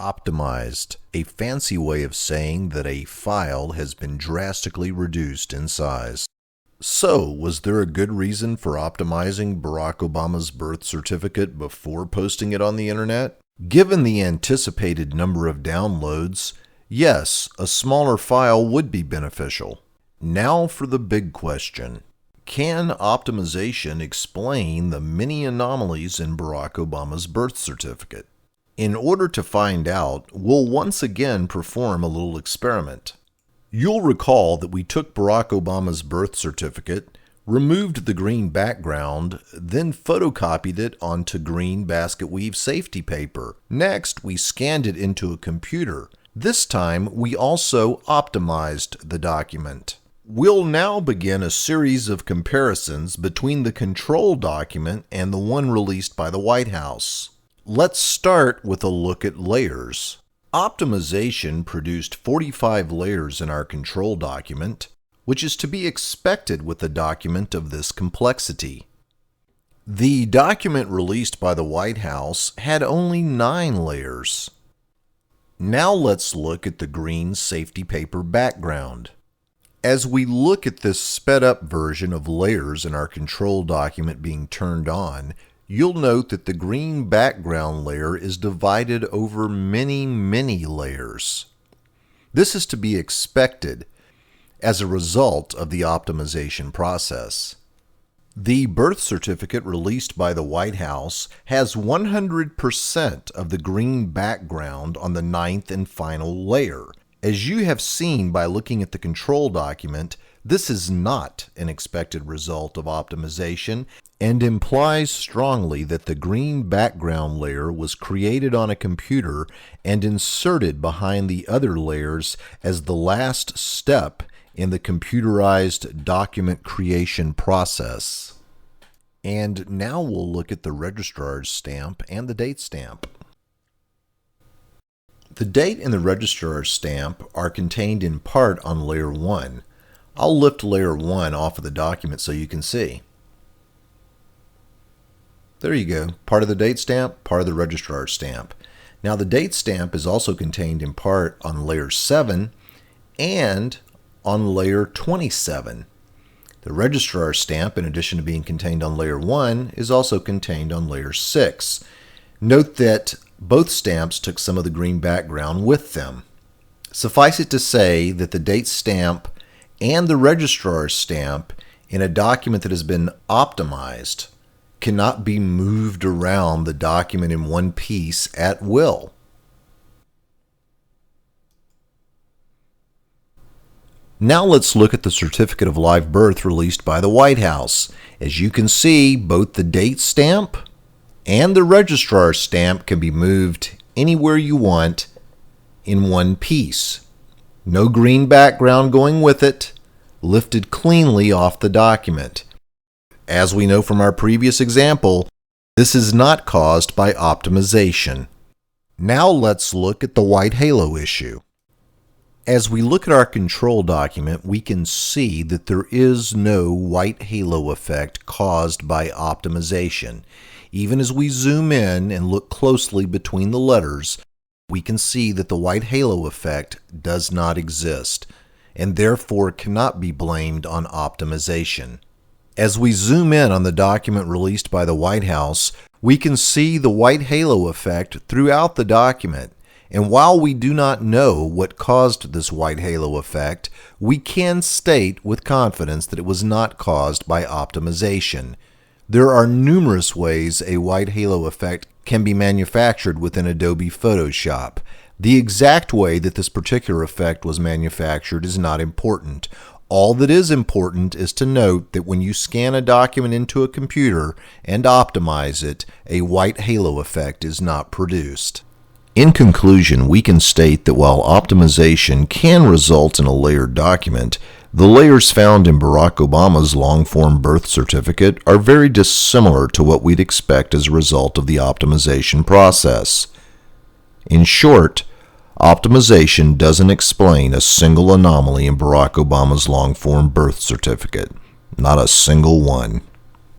Optimized, a fancy way of saying that a file has been drastically reduced in size. So, was there a good reason for optimizing Barack Obama's birth certificate before posting it on the internet? Given the anticipated number of downloads, yes, a smaller file would be beneficial. Now for the big question. Can optimization explain the many anomalies in Barack Obama's birth certificate? In order to find out, we'll once again perform a little experiment. You'll recall that we took Barack Obama's birth certificate, removed the green background, then photocopied it onto green basket weave safety paper. Next, we scanned it into a computer. This time, we also optimized the document. We'll now begin a series of comparisons between the control document and the one released by the White House. Let's start with a look at layers. Optimization produced 45 layers in our control document, which is to be expected with a document of this complexity. The document released by the White House had only 9 layers. Now let's look at the green safety paper background. As we look at this sped up version of layers in our control document being turned on, you'll note that the green background layer is divided over many layers. This is to be expected as a result of the optimization process. The birth certificate released by the White House has 100% of the green background on the 9th and final layer. As you have seen by looking at the control document, this is not an expected result of optimization and implies strongly that the green background layer was created on a computer and inserted behind the other layers as the last step in the computerized document creation process. And now we'll look at the registrar's stamp and the date stamp. The date and the registrar's stamp are contained in part on layer 1. I'll lift layer 1 off of the document so you can see. There you go, part of the date stamp, part of the registrar's stamp. Now the date stamp is also contained in part on layer 7 and on layer 27. The registrar's stamp, in addition to being contained on layer 1, is also contained on layer 6. Note that both stamps took some of the green background with them. Suffice it to say that the date stamp and the registrar's stamp in a document that has been optimized cannot be moved around the document in one piece at will. Now let's look at the certificate of live birth released by the White House. As you can see, both the date stamp and the registrar's stamp can be moved anywhere you want in one piece. No green background going with it, lifted cleanly off the document. As we know from our previous example, this is not caused by optimization. Now let's look at the white halo issue. As we look at our control document, we can see that there is no white halo effect caused by optimization. Even as we zoom in and look closely between the letters, we can see that the white halo effect does not exist, and therefore cannot be blamed on optimization. As we zoom in on the document released by the White House, we can see the white halo effect throughout the document. And while we do not know what caused this white halo effect, we can state with confidence that it was not caused by optimization. There are numerous ways a white halo effect can be manufactured within Adobe Photoshop. The exact way that this particular effect was manufactured is not important. All that is important is to note that when you scan a document into a computer and optimize it, a white halo effect is not produced. In conclusion, we can state that while optimization can result in a layered document, the layers found in Barack Obama's long-form birth certificate are very dissimilar to what we'd expect as a result of the optimization process. In short, optimization doesn't explain a single anomaly in Barack Obama's long-form birth certificate. Not a single one.